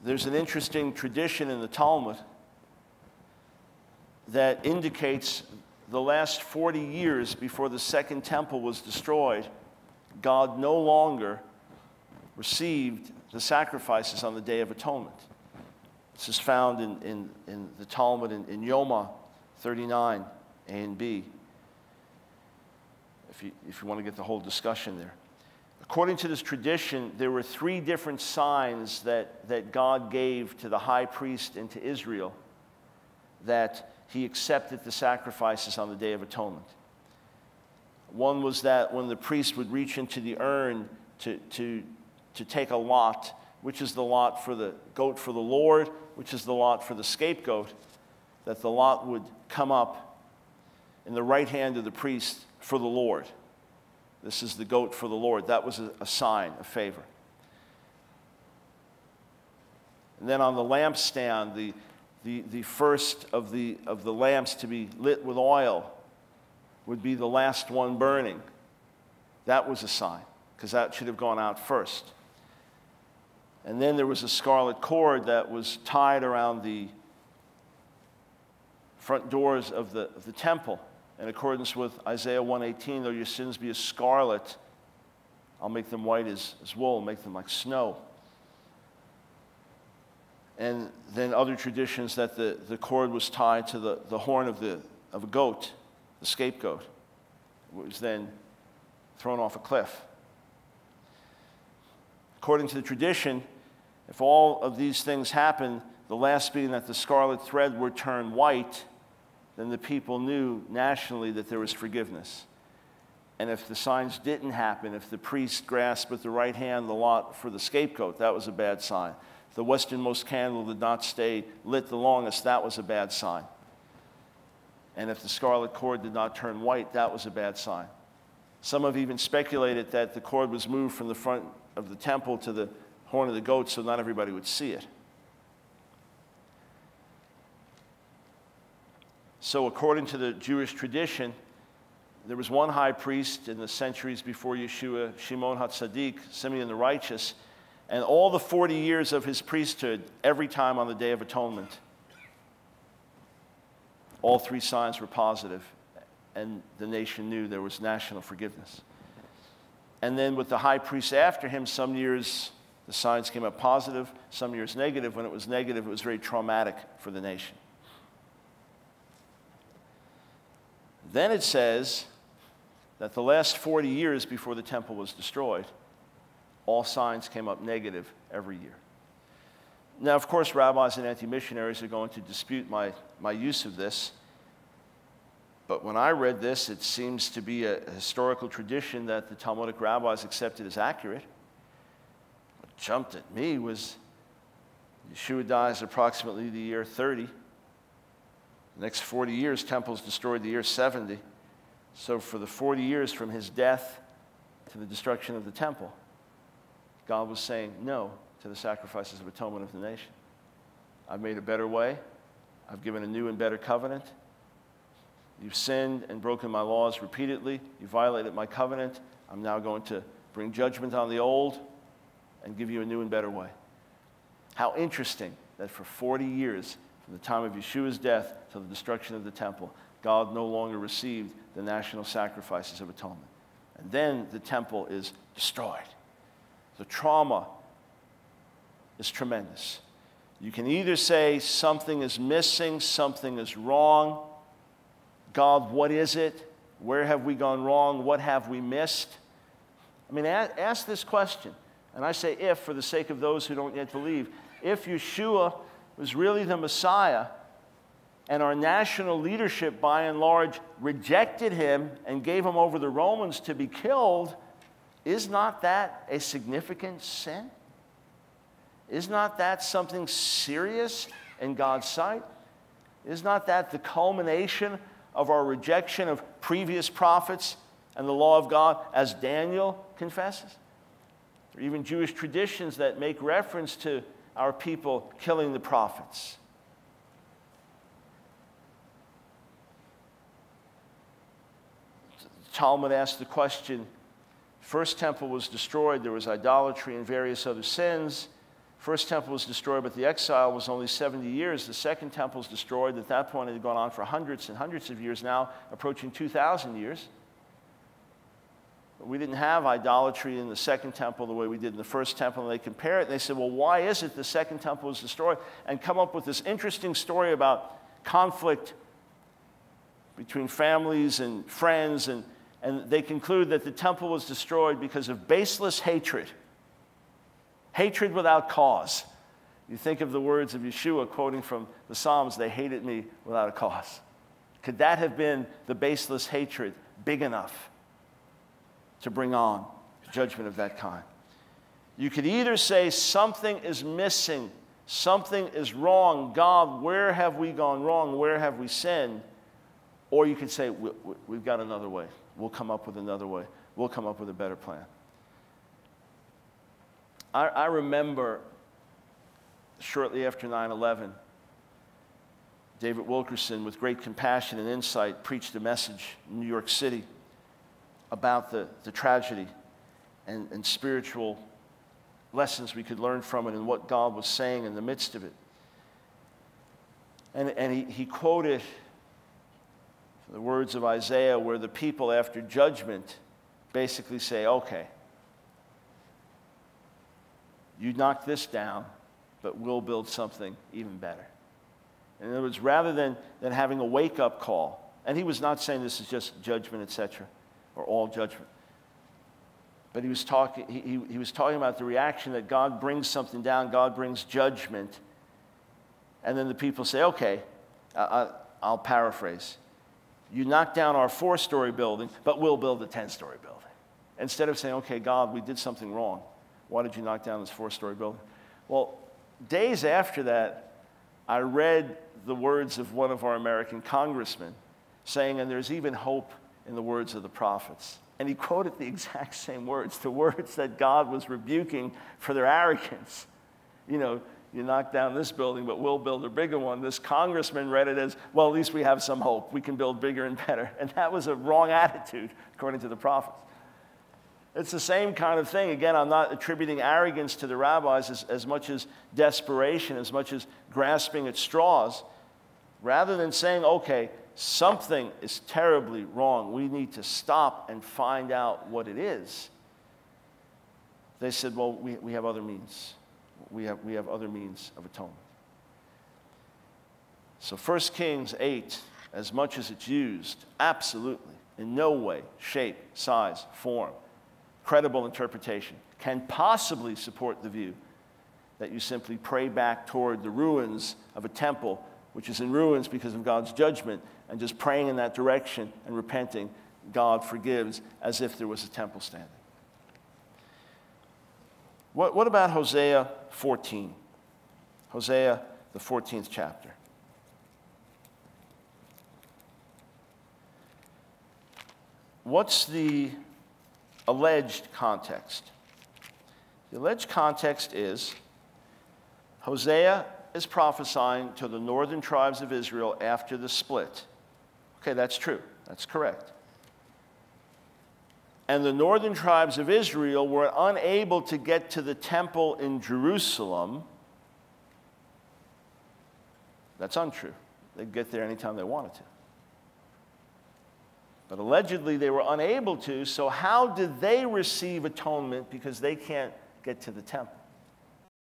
there's an interesting tradition in the Talmud that indicates the last 40 years before the second temple was destroyed, God no longer received the sacrifices on the Day of Atonement. This is found in the Talmud in Yoma 39, A and B, if you want to get the whole discussion there. According to this tradition, there were 3 different signs that God gave to the high priest and to Israel that he accepted the sacrifices on the Day of Atonement. One was that when the priest would reach into the urn to take a lot, which is the lot for the goat for the Lord, which is the lot for the scapegoat, that the lot would come up in the right hand of the priest for the Lord. This is the goat for the Lord. That was a sign of favor. And then on the lampstand, the first of the lamps to be lit with oil would be the last one burning. That was a sign, because that should have gone out first. And then there was a scarlet cord that was tied around the front doors of the temple. In accordance with Isaiah 1:18, though your sins be as scarlet, I'll make them white as wool, make them like snow. And then other traditions that the cord was tied to the horn of a goat, the scapegoat, was then thrown off a cliff. According to the tradition, if all of these things happened, the last being that the scarlet thread would turn white, then the people knew nationally that there was forgiveness. And if the signs didn't happen, if the priest grasped with the right hand the lot for the scapegoat, that was a bad sign. If the westernmost candle did not stay lit the longest, that was a bad sign. And if the scarlet cord did not turn white, that was a bad sign. Some have even speculated that the cord was moved from the front of the temple to the horn of the goat so not everybody would see it. So according to the Jewish tradition, there was one high priest in the centuries before Yeshua, Shimon HaTzadik, Simeon the Righteous, and all the 40 years of his priesthood, every time on the Day of Atonement, all 3 signs were positive, and the nation knew there was national forgiveness. And then with the high priest after him, some years the signs came up positive, some years negative. When it was negative, it was very traumatic for the nation. Then it says that the last 40 years before the temple was destroyed, all signs came up negative every year. Now, of course, rabbis and anti-missionaries are going to dispute my use of this. But when I read this, it seems to be a historical tradition that the Talmudic rabbis accepted as accurate. What jumped at me was Yeshua dies approximately the year 30. The next 40 years, temple's destroyed the year 70. So for the 40 years from his death to the destruction of the temple, God was saying no to the sacrifices of atonement of the nation. I've made a better way. I've given a new and better covenant. You've sinned and broken my laws repeatedly. You violated my covenant. I'm now going to bring judgment on the old and give you a new and better way. How interesting that for 40 years, from the time of Yeshua's death to the destruction of the temple, God no longer received the national sacrifices of atonement. And then the temple is destroyed. The trauma is tremendous. You can either say something is missing, something is wrong. God, what is it? Where have we gone wrong? What have we missed? I mean, ask this question. And I say if, for the sake of those who don't yet believe. If Yeshua was really the Messiah, and our national leadership, by and large, rejected him and gave him over to the Romans to be killed, is not that a significant sin? Is not that something serious in God's sight? Is not that the culmination of our rejection of previous prophets and the law of God, as Daniel confesses? There are even Jewish traditions that make reference to our people killing the prophets. Talmud asked the question, first temple was destroyed, there was idolatry and various other sins. First temple was destroyed, but the exile was only 70 years. The second temple was destroyed. At that point, it had gone on for hundreds and hundreds of years, now approaching 2,000 years. We didn't have idolatry in the second temple the way we did in the first temple. And they compare it, and they said, well, why is it the second temple was destroyed? And come up with this interesting story about conflict between families and friends. And they conclude that the temple was destroyed because of baseless hatred. Hatred without cause. You think of the words of Yeshua quoting from the Psalms, they hated me without a cause. Could that have been the baseless hatred big enough to bring on judgment of that kind? You could either say something is missing, something is wrong. God, where have we gone wrong? Where have we sinned? Or you could say, we've got another way. We'll come up with another way. We'll come up with a better plan. I remember shortly after 9/11, David Wilkerson, with great compassion and insight, preached a message in New York City about the tragedy and spiritual lessons we could learn from it and what God was saying in the midst of it. And he quoted the words of Isaiah, where the people after judgment basically say, okay, you knock this down, but we'll build something even better. In other words, rather than having a wake-up call, and he was not saying this is just judgment, etc., or all judgment, but he was talking about the reaction that God brings something down, God brings judgment, and then the people say, okay, I'll paraphrase, you knock down our 4-story building, but we'll build a 10-story building. Instead of saying, okay, God, we did something wrong. Why did you knock down this 4-story building? Well, days after that, I read the words of one of our American congressmen saying, and there's even hope in the words of the prophets. And he quoted the exact same words, the words that God was rebuking for their arrogance. You know, you knock down this building, but we'll build a bigger one. This congressman read it as, well, at least we have some hope. We can build bigger and better. And that was a wrong attitude, according to the prophets. It's the same kind of thing. Again, I'm not attributing arrogance to the rabbis as much as desperation, as much as grasping at straws. Rather than saying, okay, something is terribly wrong, we need to stop and find out what it is. They said, well, we have other means. We have other means of atonement. So 1 Kings 8, as much as it's used, absolutely, in no way, shape, size, form, credible interpretation, can possibly support the view that you simply pray back toward the ruins of a temple, which is in ruins because of God's judgment, and just praying in that direction and repenting, God forgives, as if there was a temple standing. What about Hosea 14? Hosea, the 14th chapter. What's the alleged context? The alleged context is Hosea is prophesying to the northern tribes of Israel after the split. Okay, that's true. That's correct. And the northern tribes of Israel were unable to get to the temple in Jerusalem. That's untrue. They'd get there anytime they wanted to. But allegedly they were unable to, so how did they receive atonement because they can't get to the temple?